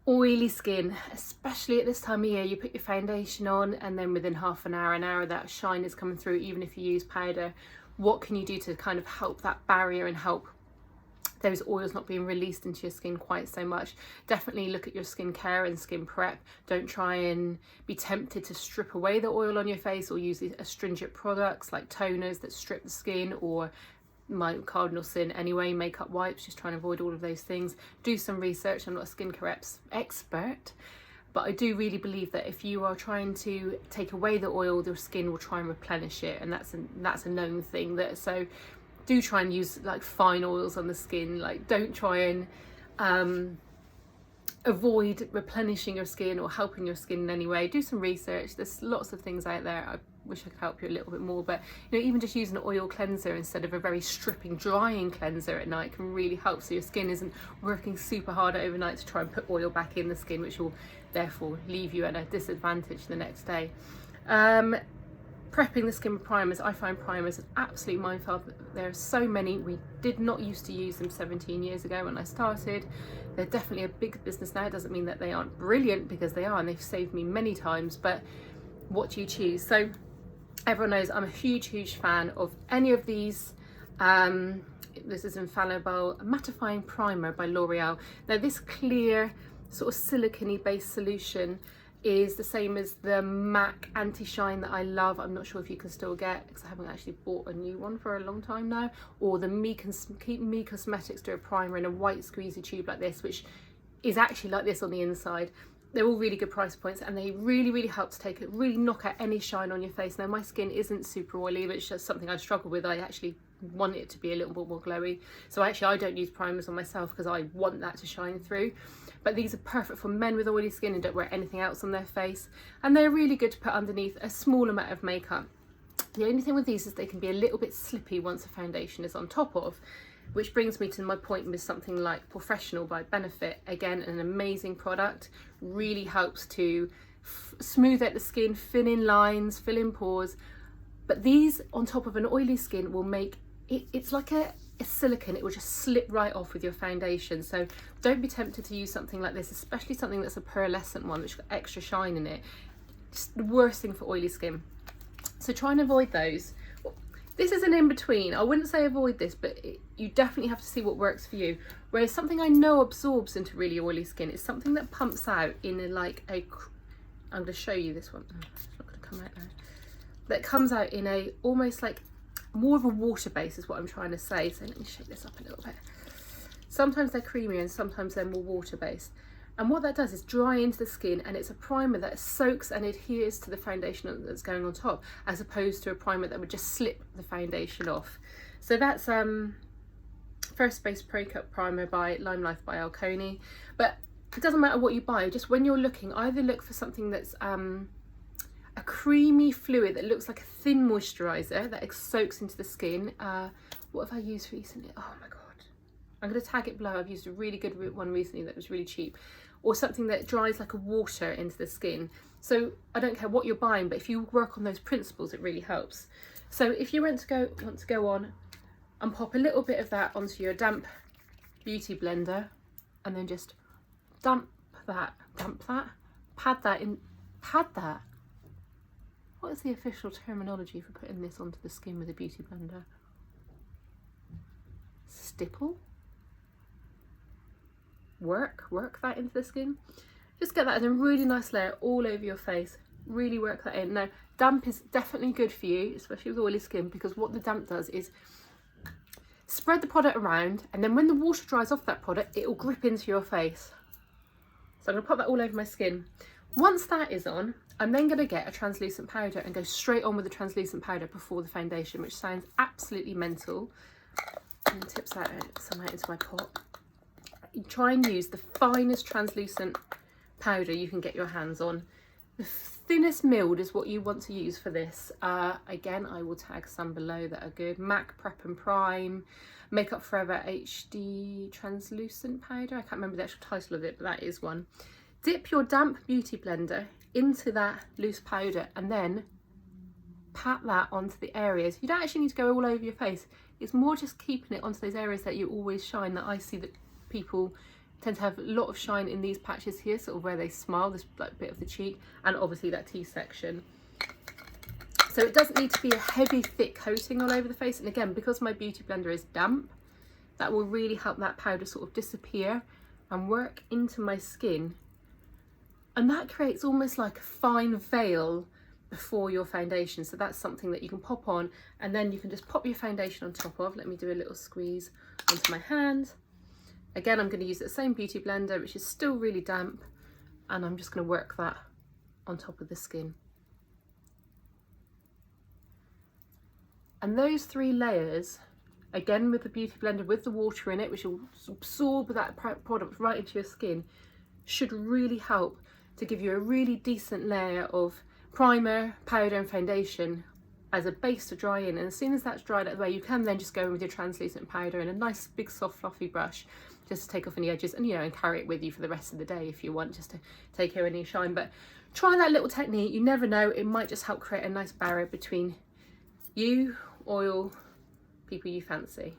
Oily skin, especially at this time of year, you put your foundation on and then within half an hour that shine is coming through, even if you use powder. What can you do to kind of help that barrier and help those oils not being released into your skin quite so much? Definitely look at your skincare and skin prep. Don't try and be tempted to strip away the oil on your face or use astringent products like toners that strip the skin, or my cardinal sin Anywayyy makeup wipes. Just trying to avoid all of those things. Do some research. I'm not a skincare expert, but I do really believe that if you are trying to take away the oil, your skin will try and replenish it, and that's a known thing. That so do try and use like fine oils on the skin. Like, don't try and avoid replenishing your skin or helping your skin in any way. Do some research. There's lots of things out there. I wish I could help you a little bit more, but you know, even just using an oil cleanser instead of a very stripping drying cleanser at night can really help, so your skin isn't working super hard overnight to try and put oil back in the skin, which will therefore leave you at a disadvantage the next day. Prepping the skin with primers. I find primers an absolute minefield. There are so many. We did not used to use them 17 years ago when I started. They're definitely a big business now. It doesn't mean that they aren't brilliant, because they are, and they've saved me many times, but what do you choose? So everyone knows I'm a huge fan of any of these. This is Infallible Mattifying Primer by L'Oreal. Now this clear sort of silicone based solution is the same as the MAC anti-shine that I love. I'm not sure if you can still get, because I haven't actually bought a new one for a long time now. Or the Me Cosmetics do a primer in a white squeezy tube like this, which is actually like this on the inside. They're all really good price points, and they really help to really knock out any shine on your face. Now my skin isn't super oily, but it's just something I struggle with. I actually want it to be a little bit more glowy. So actually I don't use primers on myself because I want that to shine through. But these are perfect for men with oily skin and don't wear anything else on their face. And they're really good to put underneath a small amount of makeup. The only thing with these is they can be a little bit slippy once a foundation is on top of. Which brings me to my point with something like Professional by Benefit. Again, an amazing product. Really helps to smooth out the skin, fill in lines, fill in pores. But these on top of an oily skin will make it, it's like a silicone. It will just slip right off with your foundation. So don't be tempted to use something like this, especially something that's a pearlescent one, which got extra shine in it. It's the worst thing for oily skin. So try and avoid those. This is an in-between. I wouldn't say avoid this, but you definitely have to see what works for you. Whereas something I know absorbs into really oily skin is something that pumps out in a, I'm going to show you this one. Oh, it's not going to come out now. That comes out in a almost like more of a water base is what I'm trying to say. So let me shake this up a little bit. Sometimes they're creamier and sometimes they're more water based. And what that does is dry into the skin, and it's a primer that soaks and adheres to the foundation that's going on top, as opposed to a primer that would just slip the foundation off. So that's First Base Breakup Primer by Lime Life by Alconi. But it doesn't matter what you buy, just when you're looking, either look for something that's a creamy fluid that looks like a thin moisturizer that soaks into the skin. What have I used recently? Oh my god, I'm going to tag it below. I've used a really good one recently that was really cheap. Or something that dries like a water into the skin. So I don't care what you're buying, but if you work on those principles, it really helps. So if you want to go on and pop a little bit of that onto your damp beauty blender, and then just pad that. What is the official terminology for putting this onto the skin with a beauty blender? Stipple? Work that into the skin. Just get that in a really nice layer all over your face. Really work that in. Now, damp is definitely good for you, especially with oily skin, because what the damp does is spread the product around, and then when the water dries off that product, it will grip into your face. So I'm going to pop that all over my skin. Once that is on, I'm then going to get a translucent powder and go straight on with the translucent powder before the foundation, which sounds absolutely mental. And tips that some out into my pot. You try and use the finest translucent powder you can get your hands on. The thinnest milled is what you want to use for this. Again, I will tag some below that are good. MAC Prep and Prime, Makeup Forever HD translucent powder. I can't remember the actual title of it, but that is one. Dip your damp beauty blender into that loose powder and then pat that onto the areas. You don't actually need to go all over your face. It's more just keeping it onto those areas that you always shine, that I see that people tend to have a lot of shine in these patches here, sort of where they smile, this like bit of the cheek, and obviously that T section. So it doesn't need to be a heavy, thick coating all over the face. And again, because my beauty blender is damp, that will really help that powder sort of disappear and work into my skin. And that creates almost like a fine veil before your foundation. So that's something that you can pop on, and then you can just pop your foundation on top of. Let me do a little squeeze onto my hand. Again, I'm going to use the same beauty blender, which is still really damp, and I'm just going to work that on top of the skin. And those 3 layers, again with the beauty blender, with the water in it, which will absorb that product right into your skin, should really help to give you a really decent layer of primer, powder and foundation as a base to dry in. And as soon as that's dried out of the way, you can then just go in with your translucent powder and a nice big soft fluffy brush just to take off any edges, and and carry it with you for the rest of the day if you want, just to take care of any shine. But try that little technique, you never know, it might just help create a nice barrier between you, oil, people you fancy.